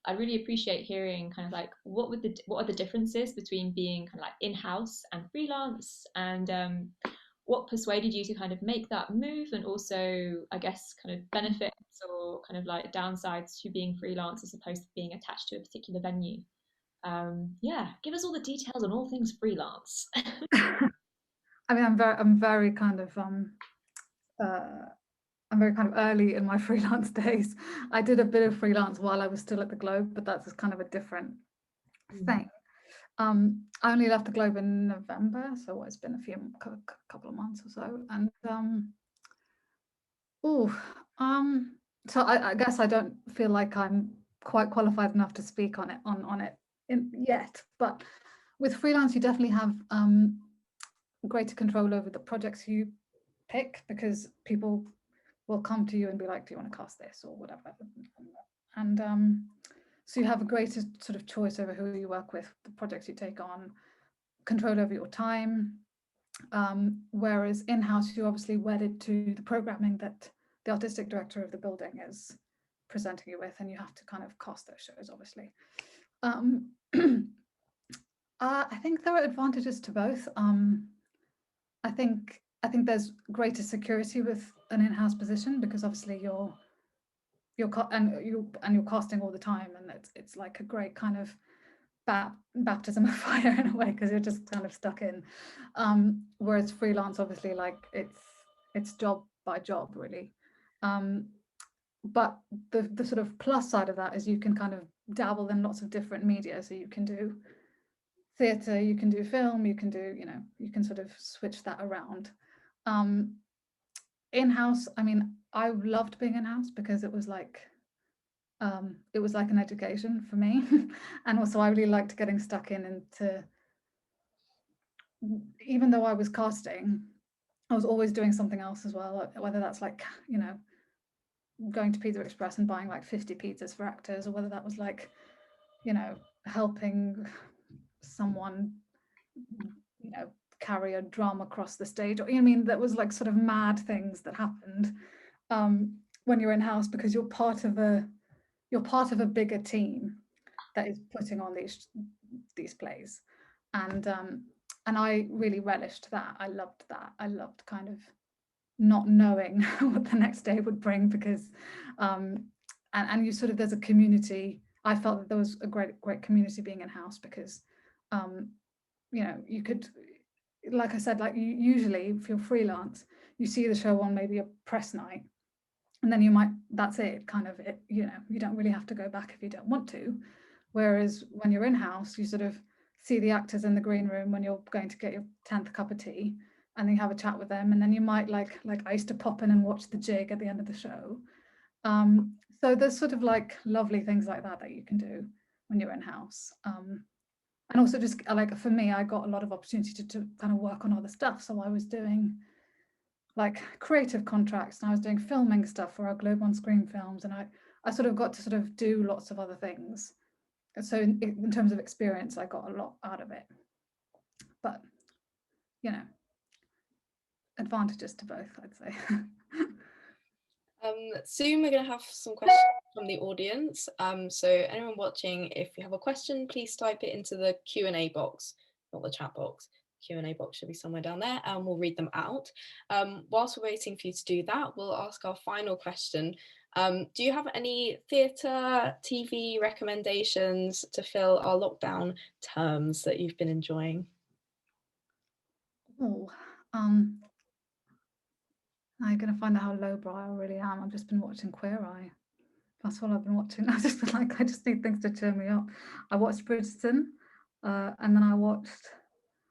I really appreciate hearing kind of like what are the differences between being kind of like in-house and freelance, and what persuaded you to kind of make that move, and also I guess kind of benefits or kind of like downsides to being freelance as opposed to being attached to a particular venue. Yeah, give us all the details on all things freelance. I mean, I'm very kind of early in my freelance days. I did a bit of freelance while I was still at the Globe, but that's just kind of a different thing. I only left the Globe in November, so it's been a couple of months or so. And so I guess I don't feel like I'm quite qualified enough to speak on it yet. But with freelance, you definitely have greater control over the projects you pick, because people will come to you and be like, do you want to cast this or whatever? And so you have a greater sort of choice over who you work with, the projects you take on, control over your time. Whereas in-house, you're obviously wedded to the programming that the artistic director of the building is presenting you with, and you have to kind of cast those shows, obviously. I think there are advantages to both. I think there's greater security with an in-house position, because obviously you're casting all the time, and it's like a great kind of baptism of fire in a way, because you're just kind of stuck in. Whereas freelance, obviously, like it's job by job really. But the sort of plus side of that is you can kind of dabble in lots of different media. So you can do theatre, you can do film, you can do, you can sort of switch that around. In-house, I mean, I loved being in-house because it was like an education for me. And also I really liked getting stuck in into, even though I was casting, I was always doing something else as well, whether that's like, you know, going to Pizza Express and buying like 50 pizzas for actors, or whether that was like, you know, helping someone, you know, carry a drum across the stage, or, you know, I mean, that was like sort of mad things that happened when you're in-house, because you're part of a bigger team that is putting on these plays, and I really relished that. I loved that. I loved kind of not knowing what the next day would bring, because and you sort of, there's a community. I felt that there was a great community being in-house, because you know, you could, like I said, like usually if you're freelance, you see the show on maybe a press night, and then you might, that's it, kind of it, you know, you don't really have to go back if you don't want to. Whereas when you're in-house, you sort of see the actors in the green room when you're going to get your 10th cup of tea, and then you have a chat with them, and then you might like I used to pop in and watch the jig at the end of the show. So there's sort of like lovely things like that that you can do when you're in-house. And also just like for me, I got a lot of opportunity to kind of work on other stuff. So I was doing like creative contracts, and I was doing filming stuff for our Globe on Screen films, and I sort of got to sort of do lots of other things. So in terms of experience, I got a lot out of it. But, you know, advantages to both, I'd say. Soon we're going to have some questions from the audience. So anyone watching, if you have a question, please type it into the Q&A box, not the chat box. Q&A box should be somewhere down there, and we'll read them out. Whilst we're waiting for you to do that, we'll ask our final question. Do you have any theatre, TV recommendations to fill our lockdown terms that you've been enjoying? Oh, now you're going to find out how lowbrow I really am. I've just been watching Queer Eye. That's all I've been watching. I just feel like I just need things to cheer me up. I watched Bridgerton, and then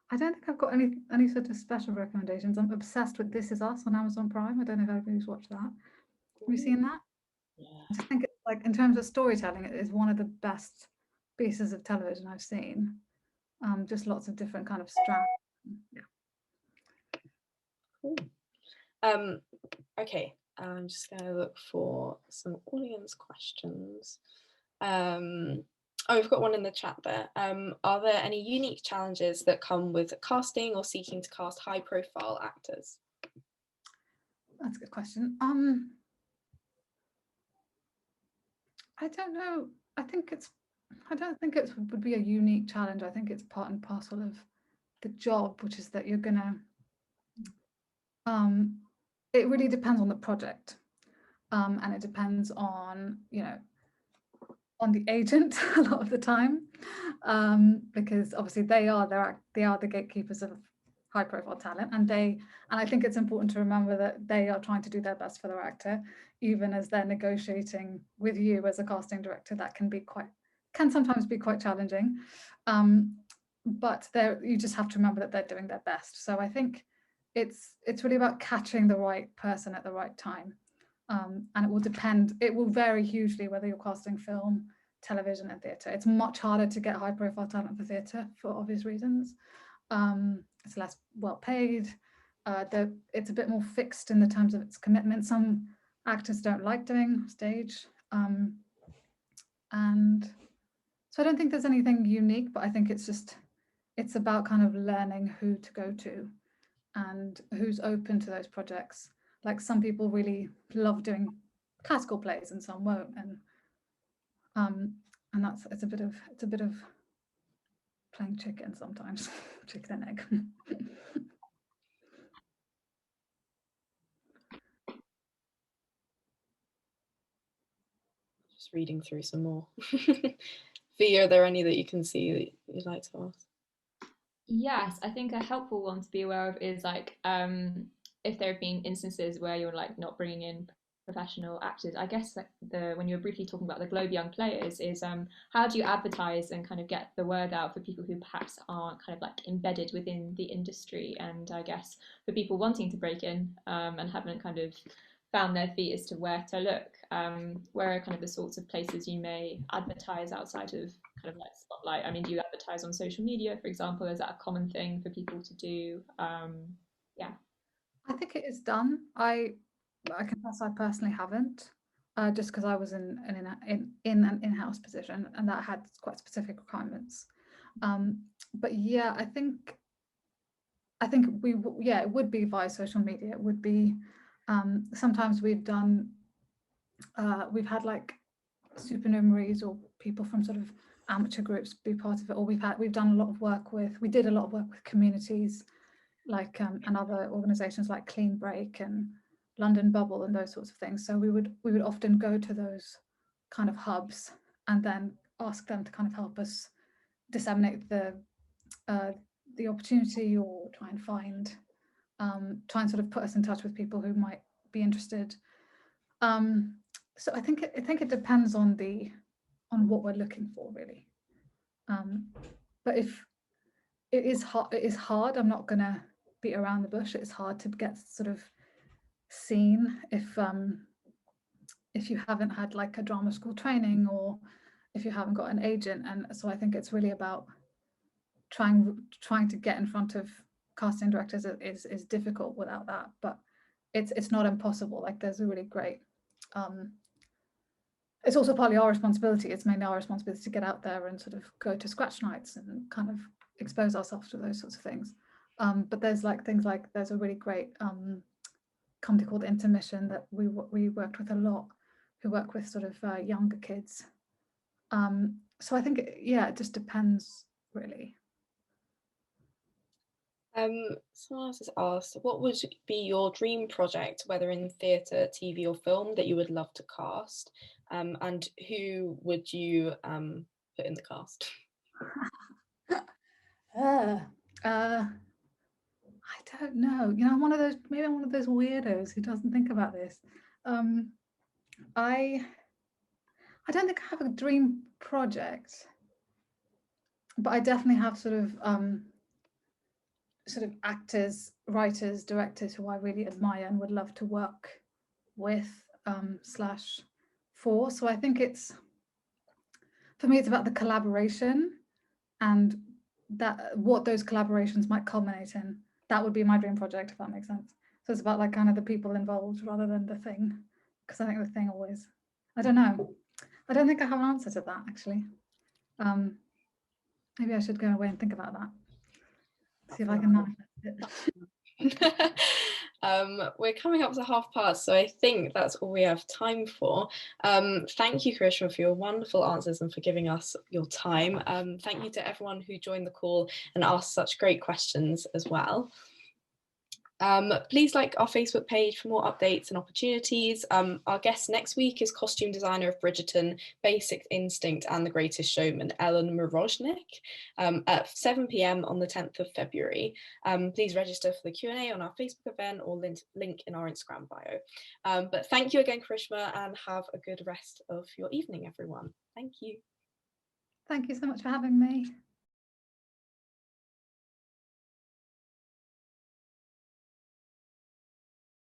I don't think I've got any sort of special recommendations. I'm obsessed with This Is Us on Amazon Prime. I don't know if anybody's watched that. Have you seen that? Yeah. I just think it's like, in terms of storytelling, it is one of the best pieces of television I've seen. Just lots of different kind of strands. Yeah. Cool. Okay, I'm just going to look for some audience questions. Oh, we've got one in the chat there. Are there any unique challenges that come with casting or seeking to cast high-profile actors? That's a good question. I don't know. I don't think it would be a unique challenge. I think it's part and parcel of the job, which is that you're gonna. It really depends on the project, and it depends on, you know, on the agent a lot of the time, because obviously they are the gatekeepers of high-profile talent, and I think it's important to remember that they are trying to do their best for their actor, even as they're negotiating with you as a casting director. That can sometimes be quite challenging, but you just have to remember that they're doing their best. So I think it's really about catching the right person at the right time. And it will vary hugely whether you're casting film, television, and theatre. It's much harder to get high profile talent for theatre for obvious reasons. It's less well paid. It's a bit more fixed in the terms of its commitment. Some actors don't like doing stage. And so I don't think there's anything unique, but I think it's about kind of learning who to go to and who's open to those projects. Like, some people really love doing classical plays and some won't, and it's a bit of playing chicken sometimes. Chicken and egg. Just reading through some more. Via, are there any that you can see that you'd like to ask? Yes, I think a helpful one to be aware of is like if there have been instances where you're like not bringing in professional actors. I guess like when you were briefly talking about the Globe Young Players is how do you advertise and kind of get the word out for people who perhaps aren't kind of like embedded within the industry, and I guess for people wanting to break in and haven't kind of found their feet as to where to look, where are kind of the sorts of places you may advertise outside of kind of like Spotlight? I mean, do you advertise on social media, for example? Is that a common thing for people to do? Yeah. I think it is done. I confess I personally haven't, just because I was in an in-house position and that had quite specific requirements. But yeah, I think it would be via social media. It would be sometimes we've had like supernumeraries or people from sort of amateur groups be part of it, or we did a lot of work with communities like and other organizations like Clean Break and London Bubble and those sorts of things. So we would often go to those kind of hubs and then ask them to kind of help us disseminate the opportunity, or try and sort of put us in touch with people who might be interested. So I think it depends on what we're looking for, really. But if it is hard. I'm not gonna beat around the bush. It's hard to get sort of seen if you haven't had like a drama school training, or if you haven't got an agent. And so I think it's really about trying to get in front of casting directors is difficult without that, but it's not impossible. Like there's a really great it's also partly our responsibility. It's mainly our responsibility to get out there and sort of go to scratch nights and kind of expose ourselves to those sorts of things. But there's like things like there's a really great company called Intermission that we worked with a lot, who work with sort of younger kids. So I think it just depends, really. Someone else has asked, what would be your dream project, whether in theatre, TV or film, that you would love to cast? And who would you put in the cast? I don't know. You know, I'm one of those weirdos who doesn't think about this. I don't think I have a dream project, but I definitely have sort of actors, writers, directors who I really admire and would love to work with / for. So I think for me, it's about the collaboration and what those collaborations might culminate in. That would be my dream project, if that makes sense. So it's about like kind of the people involved rather than the thing, because I think the thing always, I don't know. I don't think I have an answer to that, actually. Maybe I should go away and think about that. See if I can manifest it. We're coming up to past, so I think that's all we have time for. Thank you, Karishma, for your wonderful answers and for giving us your time. Thank you to everyone who joined the call and asked such great questions as well. Please like our Facebook page for more updates and opportunities. Our guest next week is costume designer of Bridgerton, Basic Instinct and The Greatest Showman, Ellen Moroznik, at 7 p.m. on the 10th of February. Please register for the Q&A on our Facebook event or link in our Instagram bio. But thank you again, Karishma, and have a good rest of your evening, everyone. Thank you. Thank you so much for having me.